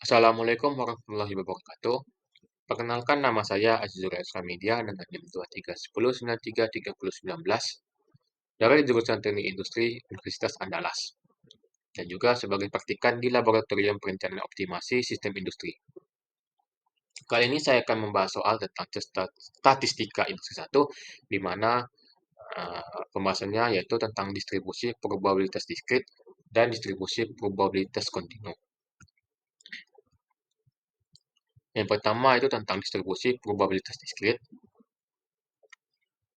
Assalamualaikum warahmatullahi wabarakatuh. Perkenalkan nama saya Azizul Media dengan NIM 2310933019 dari jurusan Teknik Industri Universitas Andalas dan juga sebagai praktikan di Laboratorium Perencanaan Optimasi Sistem Industri. Kali ini saya akan membahas soal tentang statistika industri 1 di mana pembahasannya yaitu tentang distribusi probabilitas diskrit dan distribusi probabilitas kontinu. Yang pertama itu tentang distribusi probabilitas diskrit.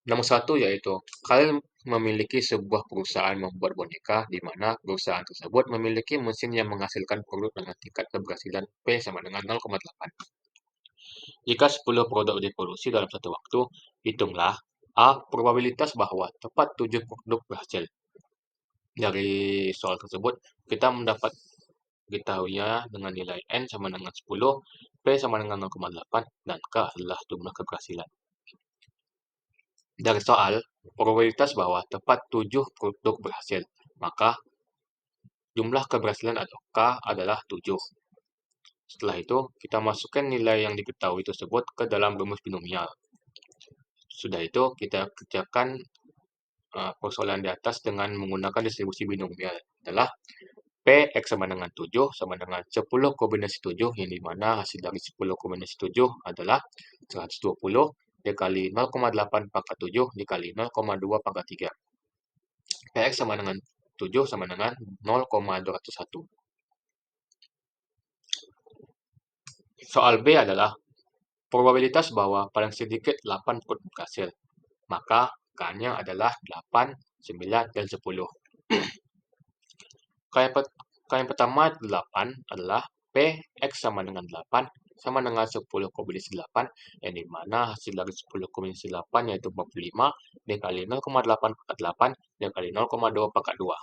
Nomor satu yaitu, kalian memiliki sebuah perusahaan membuat boneka di mana perusahaan tersebut memiliki mesin yang menghasilkan produk dengan tingkat keberhasilan P sama dengan 0,8. Jika 10 produk diproduksi dalam satu waktu, hitunglah A. Probabilitas bahwa tepat 7 produk berhasil. Dari soal tersebut, kita mendapat diketahuinya dengan nilai N sama dengan 10, P sama dengan 0,8, dan K adalah jumlah keberhasilan. Dari soal, probabilitas bahwa tepat 7 produk berhasil, maka jumlah keberhasilan atau K adalah 7. Setelah itu, kita masukkan nilai yang diketahui tersebut ke dalam rumus binomial. Sudah itu, kita kerjakan persoalan di atas dengan menggunakan distribusi binomial. Adalah P(X) sama dengan 7 sama dengan 10 kombinasi 7, yang dimana hasil dari 10 kombinasi 7 adalah 120 dikali 0,8 pangkat 7 dikali 0,2 pangkat 3. Px sama dengan 7 sama dengan 0,201. Soal B adalah probabilitas bahwa paling sedikit 8 produk berhasil. Maka K-nya adalah 8, 9, dan 10. K yang pertama 8 adalah Px sama dengan 8 sama dengan 10 kombinasi 8, yang dimana hasil dari 10 kombinasi 8 yaitu 45 dikali 0,8 pangkat 8 dikali 0,2 pangkat 2.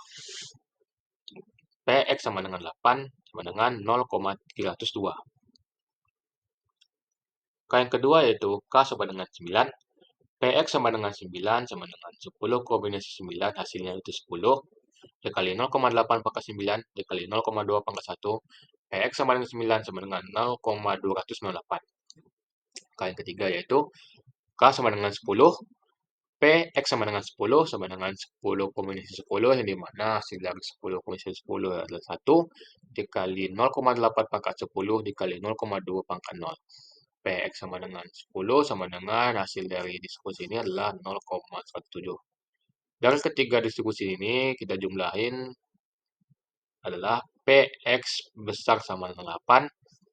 Px sama dengan 8 sama dengan 0,302. K yang kedua yaitu K sama dengan 9. Px sama dengan 9 sama dengan 10 kombinasi 9 hasilnya itu 10 dikali 0,8 pangkat 9 dikali 0,2 pangkat 1. Px sama dengan 9 sama dengan 0,208. K yang ketiga yaitu K sama dengan 10. Px sama dengan 10 sama dengan 10 kombinasi 10, yang dimana hasil dari 10 kombinasi 10 adalah 1 dikali 0,8 pangkat 10 dikali 0,2 pangkat 0. Px sama dengan 10 sama dengan hasil dari distribusi ini adalah 0,17. Dari ketiga distribusi ini kita jumlahin adalah Px besar sama dengan 8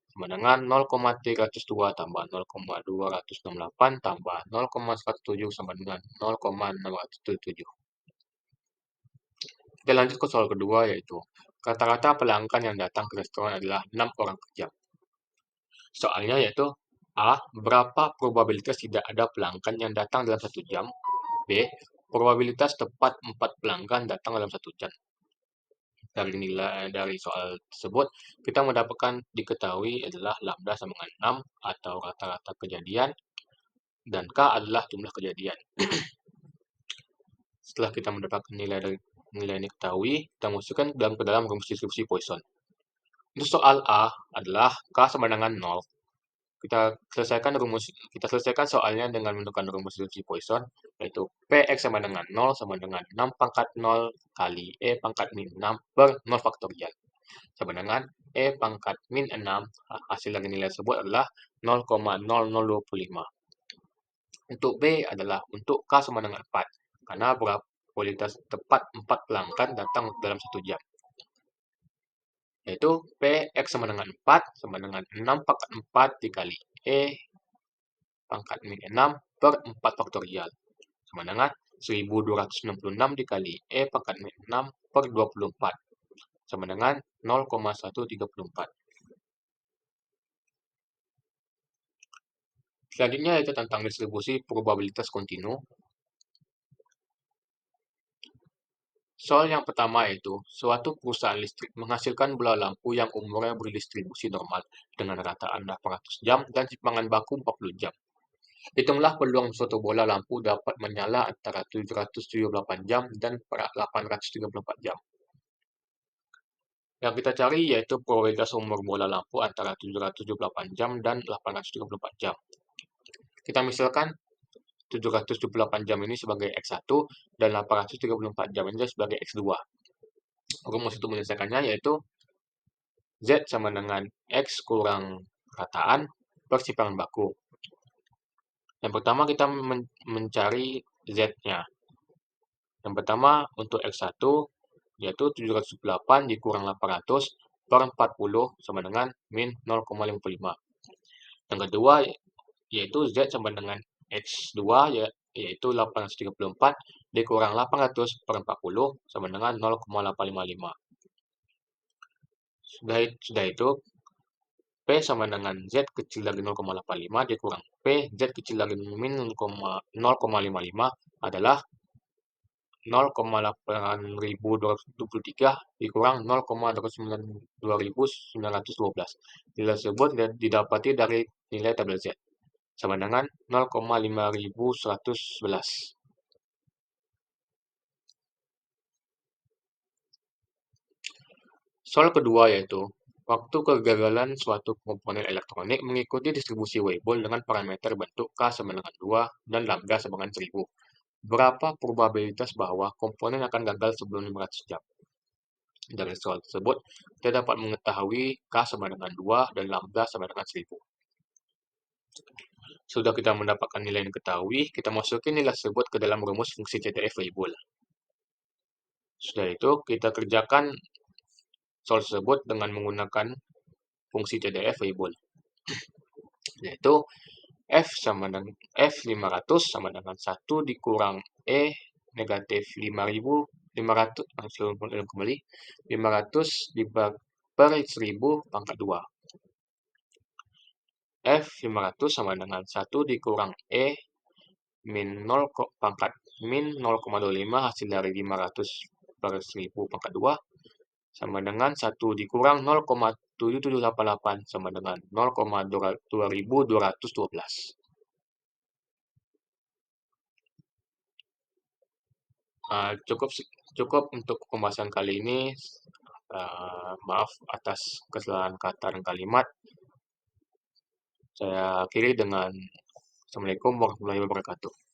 sama dengan 0,302 tambah 0,268 tambah 0,107 sama dengan 0,607. Kita lanjut ke soal kedua yaitu rata-rata pelanggan yang datang ke restoran adalah 6 orang per jam. Soalnya yaitu A. Berapa probabilitas tidak ada pelanggan yang datang dalam 1 jam? B. Probabilitas tepat 4 pelanggan datang dalam 1 jam. Dari soal tersebut, kita mendapatkan diketahui adalah lambda sama dengan 6 atau rata-rata kejadian, dan K adalah jumlah kejadian. Setelah kita mendapatkan nilai yang diketahui, kita masukkan ke dalam rumus distribusi Poisson. Untuk soal A adalah K sama dengan 0. Kita selesaikan soalnya dengan menggunakan rumus distribusi Poisson, yaitu Px sama dengan 0 sama dengan 6 pangkat 0 kali E pangkat min 6 per 0 faktorial. Sama dengan E pangkat min 6, hasil dari nilai tersebut adalah 0,0025. Untuk B adalah untuk K sama dengan 4, karena probabilitas tepat 4 pelanggan datang dalam 1 jam. Yaitu Px sama dengan 4 sama dengan 6 pangkat 4 dikali E pangkat min 6 per 4 faktorial. Sama dengan 1266 dikali E pangkat min 6 per 24. Sama dengan 0,134. Selanjutnya yaitu tentang distribusi probabilitas kontinu. Soal yang pertama yaitu, suatu perusahaan listrik menghasilkan bola lampu yang umurnya berdistribusi normal dengan rataan 800 jam dan simpangan baku 40 jam. Hitunglah peluang suatu bola lampu dapat menyala antara 778 jam dan 834 jam. Yang kita cari yaitu probabilitas umur bola lampu antara 778 jam dan 834 jam. Kita misalkan 778 jam ini sebagai X1 dan 834 jam ini sebagai X2. Rumus untuk menyelesaikannya yaitu Z sama dengan X kurang rataan per simpangan baku. Yang pertama kita mencari Z-nya. Yang pertama untuk X1 yaitu 708 dikurang 800 per 40 sama dengan min 0,55. Yang kedua yaitu Z sama dengan X2 yaitu 834 dikurang 800 per 40 sama dengan 0,855. Sudah itu P sama dengan Z kecil dari 0,85 dikurang P Z kecil dari min 0,55 adalah 0,8223 dikurang 0,29912. Nilai tersebut didapati dari nilai tabel Z sama dengan 0,5111. Soal kedua yaitu, waktu kegagalan suatu komponen elektronik mengikuti distribusi Weibull dengan parameter bentuk K sama dengan 2 dan lambda sama dengan 1000. Berapa probabilitas bahwa komponen akan gagal sebelum 500 jam? Dari soal tersebut, kita dapat mengetahui K sama dengan 2 dan lambda sama dengan 1000. Sudah kita mendapatkan nilai yang diketahui, kita masukin nilai tersebut ke dalam rumus fungsi CDF Weibull. Sudah itu, kita kerjakan soal tersebut dengan menggunakan fungsi CDF Weibull. Yaitu F500 sama dengan 1 dikurang E negatif 500 kembali 500 per 1000 pangkat 2. F500 sama dengan 1 dikurang E min 0 pangkat min 0,25 hasil dari 500 per 1000 pangkat 2 sama dengan 1 dikurang 0,7788 sama dengan 0,2212. Cukup untuk pembahasan kali ini. Maaf atas kesalahan kata dan kalimat. Saya akhiri dengan Assalamualaikum warahmatullahi wabarakatuh.